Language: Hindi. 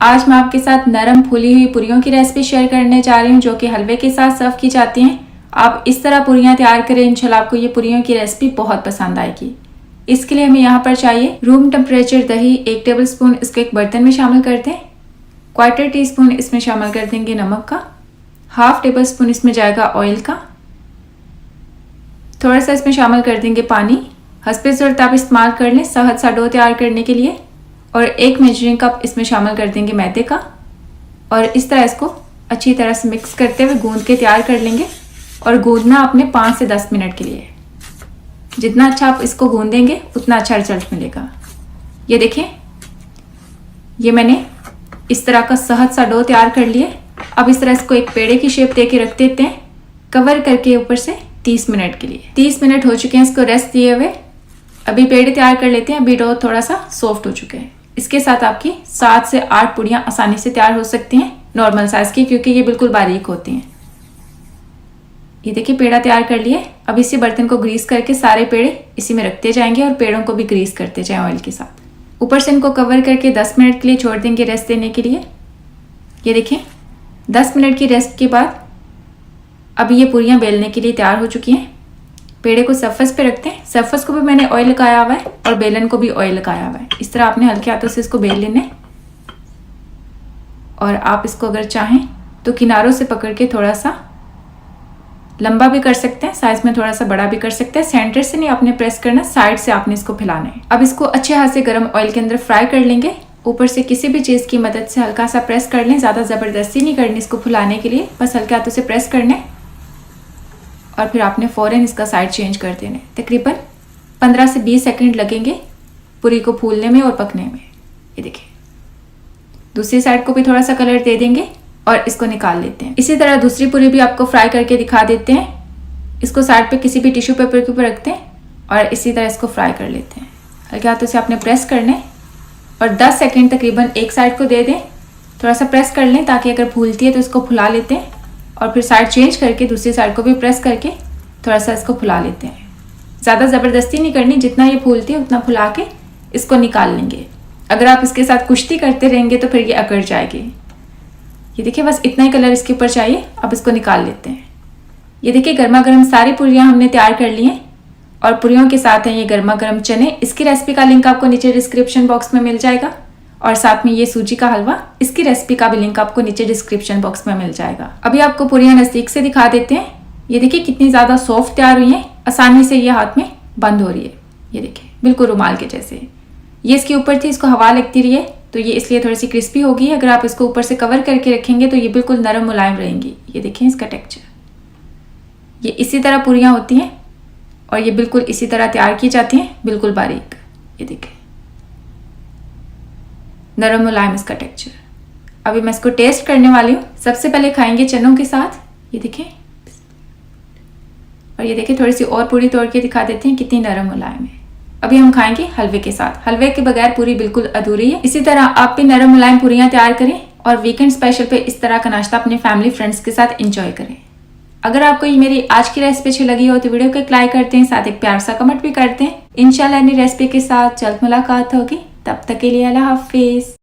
आज मैं आपके साथ नरम फूली हुई पूरियों की रेसिपी शेयर करने जा रही हूँ जो कि हलवे के साथ सर्व की जाती हैं। आप इस तरह पूरियाँ तैयार करें, इंशाल्लाह आपको ये पूरियों की रेसिपी बहुत पसंद आएगी। इसके लिए हमें यहाँ पर चाहिए रूम टेम्परेचर दही 1 टेबलस्पून, इसको एक बर्तन में शामिल कर दें। 1/4 टीस्पून इसमें शामिल कर देंगे नमक का। 1/2 टेबलस्पून इसमें जाएगा ऑयल का। थोड़ा सा इसमें शामिल कर देंगे पानी। हस्बे ज़रूरत आप इस्तेमाल कर लें सहज सा डो तैयार करने के लिए। और 1 मेजरिंग कप इसमें शामिल कर देंगे मैदे का। और इस तरह इसको अच्छी तरह से मिक्स करते हुए गूंद के तैयार कर लेंगे। और गूंदना आपने 5 से 10 मिनट के लिए। जितना अच्छा आप इसको गूंदेंगे उतना अच्छा रिजल्ट मिलेगा। ये देखें, ये मैंने इस तरह का सहज सा डो तैयार कर लिया। अब इस तरह इसको एक पेड़े की शेप दे के रख देते हैं, कवर करके ऊपर से 30 मिनट के लिए। 30 मिनट हो चुके हैं इसको रेस्ट दिए हुए। अभी पेड़े तैयार कर लेते हैं। अभी डो थोड़ा सा सॉफ्ट हो चुके हैं। इसके साथ आपकी 7 से 8 पूड़ियाँ आसानी से तैयार हो सकती हैं नॉर्मल साइज की, क्योंकि ये बिल्कुल बारीक होती हैं। ये देखिए पेड़ा तैयार कर लिए। अब इसी बर्तन को ग्रीस करके सारे पेड़े इसी में रखते जाएंगे और पेड़ों को भी ग्रीस करते जाएं ऑयल के साथ। ऊपर से इनको कवर करके 10 मिनट के लिए छोड़ देंगे रेस्ट देने के लिए। ये देखें 10 मिनट की रेस्ट के बाद अब ये पूरियाँ बेलने के लिए तैयार हो चुकी हैं। पेड़े को सरफेस पे रखते हैं। सरफेस को भी मैंने ऑयल लगाया हुआ है और बेलन को भी ऑयल लगाया हुआ है। इस तरह आपने हल्के हाथों से इसको बेल लेना है। और आप इसको अगर चाहें तो किनारों से पकड़ के थोड़ा सा लंबा भी कर सकते हैं, साइज में थोड़ा सा बड़ा भी कर सकते हैं। सेंटर से नहीं आपने प्रेस करना, साइड से आपने इसको फैलाना है। अब इसको अच्छे हाथ से गर्म ऑयल के अंदर फ्राई कर लेंगे। ऊपर से किसी भी चीज़ की मदद से हल्का सा प्रेस कर लें। ज़्यादा ज़बरदस्ती नहीं करनी इसको फुलाने के लिए, बस हल्के हाथों से प्रेस करना है। और फिर आपने फ़ौरन इसका साइड चेंज कर देना है। तकरीबन 15 से 20 सेकंड लगेंगे पूरी को फूलने में और पकने में। ये देखिए दूसरी साइड को भी थोड़ा सा कलर दे देंगे और इसको निकाल लेते हैं। इसी तरह दूसरी पूरी भी आपको फ्राई करके दिखा देते हैं। इसको साइड पे किसी भी टिश्यू पेपर के ऊपर रखते हैं और इसी तरह इसको फ्राई कर लेते हैं। हल्के हाथों से आपने प्रेस करना है और 10 सेकंड तकरीबन एक साइड को दे दें। थोड़ा सा प्रेस कर लें ताकि अगर फूलती है तो इसको फुला लेते हैं। और फिर साइड चेंज करके दूसरी साइड को भी प्रेस करके थोड़ा सा इसको फुला लेते हैं। ज़्यादा ज़बरदस्ती नहीं करनी, जितना ये फूलती है उतना फुला के इसको निकाल लेंगे। अगर आप इसके साथ कुश्ती करते रहेंगे तो फिर ये अकड़ जाएगी। ये देखिए बस इतना ही कलर इसके ऊपर चाहिए। अब इसको निकाल लेते हैं। ये देखिए गर्मा गर्म सारी पूरियाँ हमने तैयार कर ली हैं और पूरियों के साथ हैं ये गर्मा गर्म चने। इसकी रेसिपी का लिंक आपको नीचे डिस्क्रिप्शन बॉक्स में मिल जाएगा। और साथ में ये सूजी का हलवा, इसकी रेसिपी का भी लिंक आपको नीचे डिस्क्रिप्शन बॉक्स में मिल जाएगा। अभी आपको पूरियाँ नज़दीक से दिखा देते हैं। ये देखिए कितनी ज़्यादा सॉफ्ट तैयार हुई है, आसानी से ये हाथ में बंद हो रही है। ये देखिए बिल्कुल रुमाल के जैसे। ये इसके ऊपर थी, इसको हवा लगती रही है तो ये इसलिए थोड़ी सी क्रिस्पी होगी। अगर आप इसको ऊपर से कवर करके रखेंगे तो ये बिल्कुल नरम मुलायम रहेंगी। ये देखें इसका टेक्सचर। ये इसी तरह पूरियाँ होती हैं और ये बिल्कुल इसी तरह तैयार की जाती हैं, बिल्कुल बारीक। ये देखें नरम मुलायम इसका टेक्सचर। अभी मैं इसको टेस्ट करने वाली हूँ। सबसे पहले खाएंगे चनों के साथ। ये देखें और ये देखें थोड़ी सी और पूरी तोड़ के दिखा देते हैं कितनी नरम मुलायम है। अभी हम खाएंगे हलवे के साथ। हलवे के बगैर पूरी बिल्कुल अधूरी है। इसी तरह आप भी नरम मुलायम पूरियाँ तैयार करें और वीकेंड स्पेशल पे इस तरह का नाश्ता अपने फैमिली फ्रेंड्स के साथ एंजॉय करें। अगर आपको ये मेरी आज की रेसिपी अच्छी लगी हो तो वीडियो को एक लाइक करते हैं, साथ एक प्यार सा कमेंट भी करते हैं। इंशाल्लाह नई रेसिपी के साथ जल्द मुलाकात होगी। तब तक के लिए अल्लाह हाफिज।